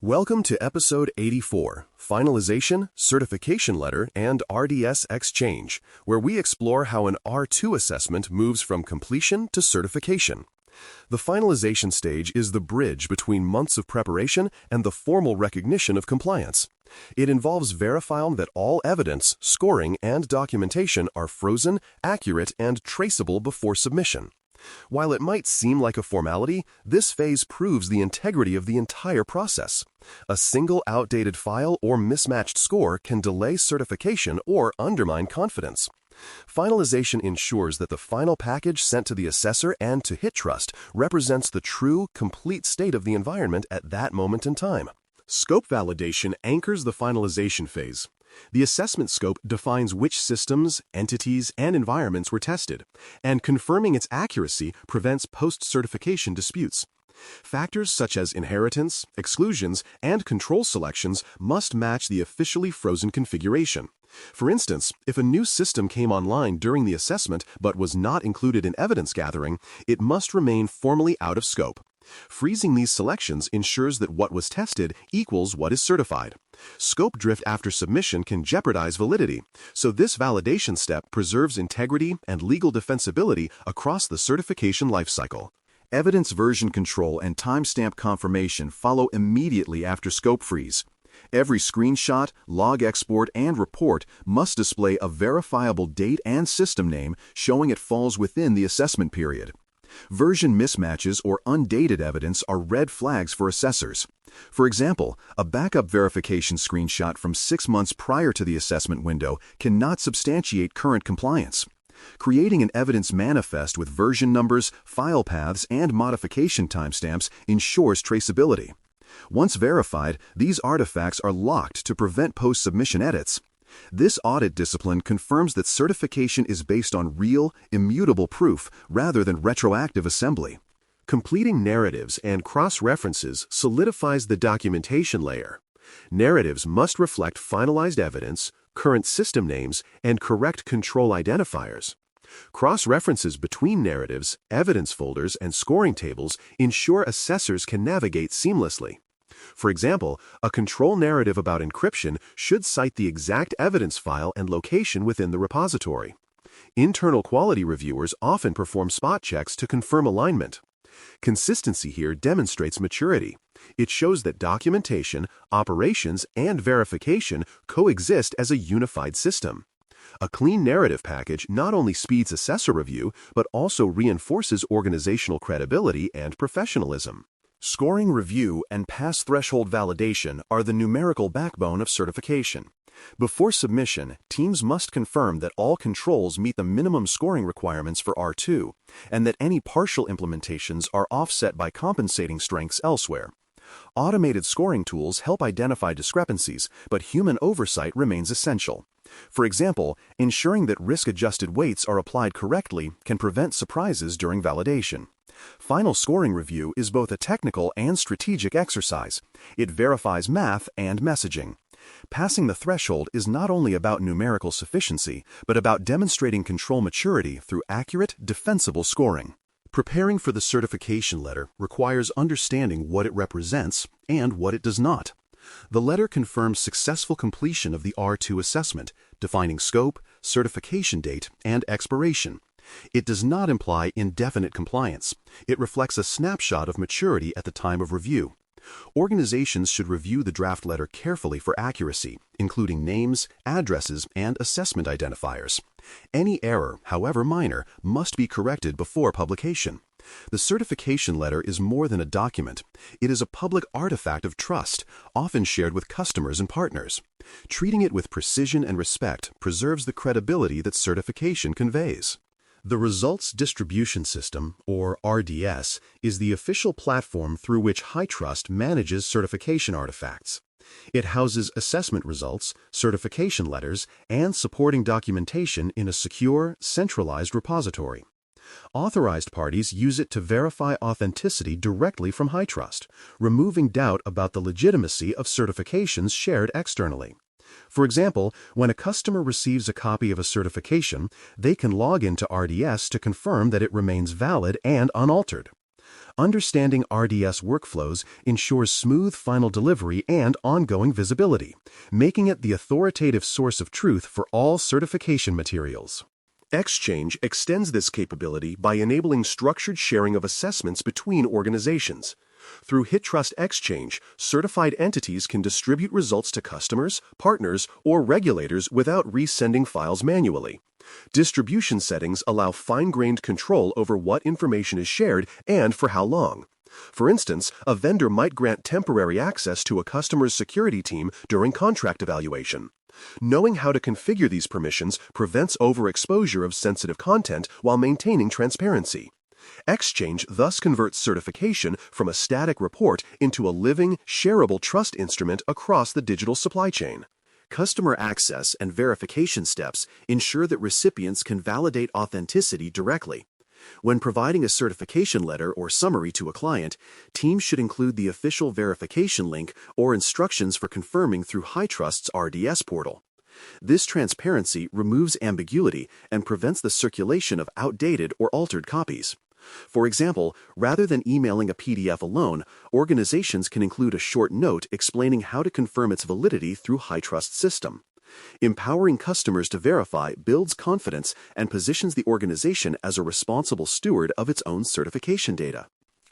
Welcome to Episode 84, Finalization, Certification Letter, and RDS XChange, where we explore how an R2 assessment moves from completion to certification. The finalization stage is the bridge between months of preparation and the formal recognition of compliance. It involves verifying that all evidence, scoring, and documentation are frozen, accurate, and traceable before submission. While it might seem like a formality, this phase proves the integrity of the entire process. A single outdated file or mismatched score can delay certification or undermine confidence. Finalization ensures that the final package sent to the assessor and to HITRUST represents the true, complete state of the environment at that moment in time. Scope validation anchors the finalization phase. The assessment scope defines which systems, entities, and environments were tested, and confirming its accuracy prevents post-certification disputes. Factors such as inheritance, exclusions, and control selections must match the officially frozen configuration. For instance, if a new system came online during the assessment but was not included in evidence gathering, it must remain formally out of scope. Freezing these selections ensures that what was tested equals what is certified. Scope drift after submission can jeopardize validity, so this validation step preserves integrity and legal defensibility across the certification lifecycle. Evidence version control and timestamp confirmation follow immediately after scope freeze. Every screenshot, log export, and report must display a verifiable date and system name showing it falls within the assessment period. Version mismatches or undated evidence are red flags for assessors. For example, a backup verification screenshot from 6 months prior to the assessment window cannot substantiate current compliance. Creating an evidence manifest with version numbers, file paths, and modification timestamps ensures traceability. Once verified, these artifacts are locked to prevent post-submission edits. This audit discipline confirms that certification is based on real, immutable proof rather than retroactive assembly. Completing narratives and cross-references solidifies the documentation layer. Narratives must reflect finalized evidence, current system names, and correct control identifiers. Cross-references between narratives, evidence folders, and scoring tables ensure assessors can navigate seamlessly. For example, a control narrative about encryption should cite the exact evidence file and location within the repository. Internal quality reviewers often perform spot checks to confirm alignment. Consistency here demonstrates maturity. It shows that documentation, operations, and verification coexist as a unified system. A clean narrative package not only speeds assessor review, but also reinforces organizational credibility and professionalism. Scoring review and pass threshold validation are the numerical backbone of certification. Before submission, teams must confirm that all controls meet the minimum scoring requirements for R2, and that any partial implementations are offset by compensating strengths elsewhere. Automated scoring tools help identify discrepancies, but human oversight remains essential. For example, ensuring that risk-adjusted weights are applied correctly can prevent surprises during validation. Final scoring review is both a technical and strategic exercise. It verifies math and messaging. Passing the threshold is not only about numerical sufficiency, but about demonstrating control maturity through accurate, defensible scoring. Preparing for the certification letter requires understanding what it represents and what it does not. The letter confirms successful completion of the R2 assessment, defining scope, certification date, and expiration. It does not imply indefinite compliance. It reflects a snapshot of maturity at the time of review. Organizations should review the draft letter carefully for accuracy, including names, addresses, and assessment identifiers. Any error, however minor, must be corrected before publication. The certification letter is more than a document. It is a public artifact of trust, often shared with customers and partners. Treating it with precision and respect preserves the credibility that certification conveys. The Results Distribution System, or RDS, is the official platform through which HITRUST manages certification artifacts. It houses assessment results, certification letters, and supporting documentation in a secure, centralized repository. Authorized parties use it to verify authenticity directly from HITRUST, removing doubt about the legitimacy of certifications shared externally. For example, when a customer receives a copy of a certification, they can log into RDS to confirm that it remains valid and unaltered. Understanding RDS workflows ensures smooth final delivery and ongoing visibility, making it the authoritative source of truth for all certification materials. XChange extends this capability by enabling structured sharing of assessments between organizations. Through HITRUST XChange, certified entities can distribute results to customers, partners, or regulators without resending files manually. Distribution settings allow fine-grained control over what information is shared and for how long. For instance, a vendor might grant temporary access to a customer's security team during contract evaluation. Knowing how to configure these permissions prevents overexposure of sensitive content while maintaining transparency. XChange thus converts certification from a static report into a living, shareable trust instrument across the digital supply chain. Customer access and verification steps ensure that recipients can validate authenticity directly. When providing a certification letter or summary to a client, teams should include the official verification link or instructions for confirming through HITRUST's RDS portal. This transparency removes ambiguity and prevents the circulation of outdated or altered copies. For example, rather than emailing a PDF alone, organizations can include a short note explaining how to confirm its validity through HITRUST's system. Empowering customers to verify builds confidence and positions the organization as a responsible steward of its own certification data.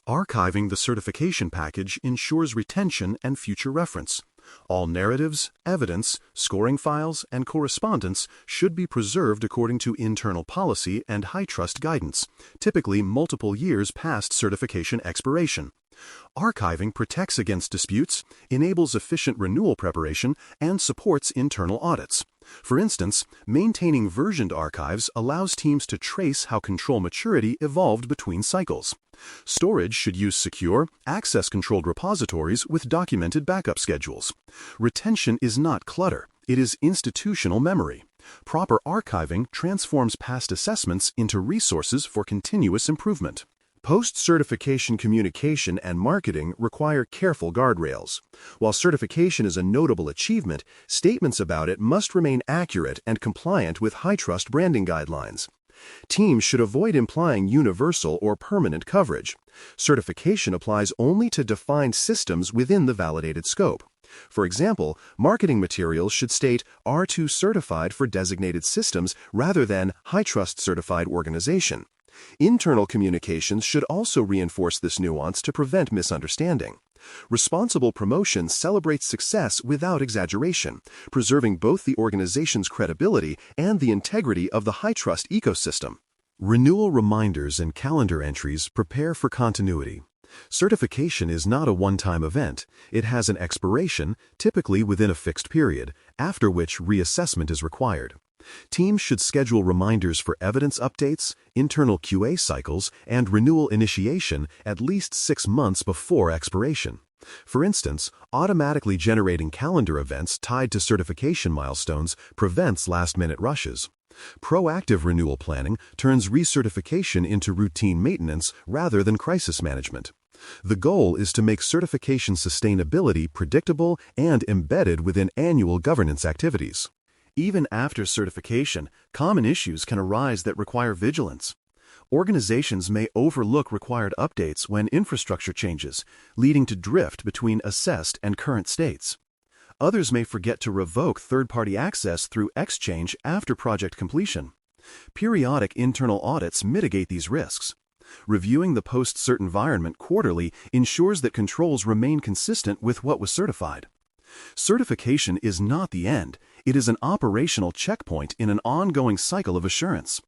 Archiving the certification package ensures retention and future reference. All narratives, evidence, scoring files, and correspondence should be preserved according to internal policy and HITRUST guidance, typically multiple years past certification expiration. Archiving protects against disputes, enables efficient renewal preparation, and supports internal audits. For instance, maintaining versioned archives allows teams to trace how control maturity evolved between cycles. Storage should use secure, access-controlled repositories with documented backup schedules. Retention is not clutter, it is institutional memory. Proper archiving transforms past assessments into resources for continuous improvement. Post-certification communication and marketing require careful guardrails. While certification is a notable achievement, statements about it must remain accurate and compliant with HITRUST branding guidelines. Teams should avoid implying universal or permanent coverage. Certification applies only to defined systems within the validated scope. For example, marketing materials should state R2 certified for designated systems rather than HITRUST certified organization. Internal communications should also reinforce this nuance to prevent misunderstanding. Responsible promotion celebrates success without exaggeration, preserving both the organization's credibility and the integrity of the HITRUST ecosystem. Renewal reminders and calendar entries prepare for continuity. Certification is not a one-time event. It has an expiration, typically within a fixed period, after which reassessment is required. Teams should schedule reminders for evidence updates, internal QA cycles, and renewal initiation at least 6 months before expiration. For instance, automatically generating calendar events tied to certification milestones prevents last-minute rushes. Proactive renewal planning turns recertification into routine maintenance rather than crisis management. The goal is to make certification sustainability predictable and embedded within annual governance activities. Even after certification, common issues can arise that require vigilance. Organizations may overlook required updates when infrastructure changes, leading to drift between assessed and current states. Others may forget to revoke third-party access through XChange after project completion. Periodic internal audits mitigate these risks. Reviewing the post-cert environment quarterly ensures that controls remain consistent with what was certified. Certification is not the end. It is an operational checkpoint in an ongoing cycle of assurance.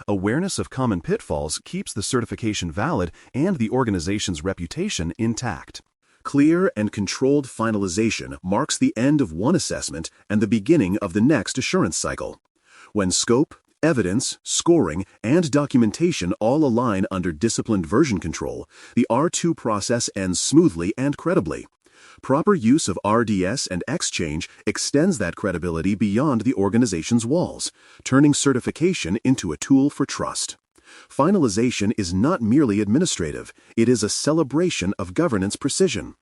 Awareness of common pitfalls keeps the certification valid and the organization's reputation intact. Clear and controlled finalization marks the end of one assessment and the beginning of the next assurance cycle. When scope, evidence, scoring, and documentation all align under disciplined version control, the R2 process ends smoothly and credibly. Proper use of RDS and XChange extends that credibility beyond the organization's walls, turning certification into a tool for trust. Finalization is not merely administrative, it is a celebration of governance precision.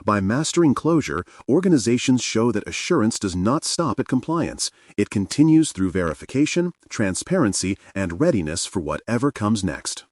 By mastering closure, organizations show that assurance does not stop at compliance. It continues through verification, transparency, and readiness for whatever comes next.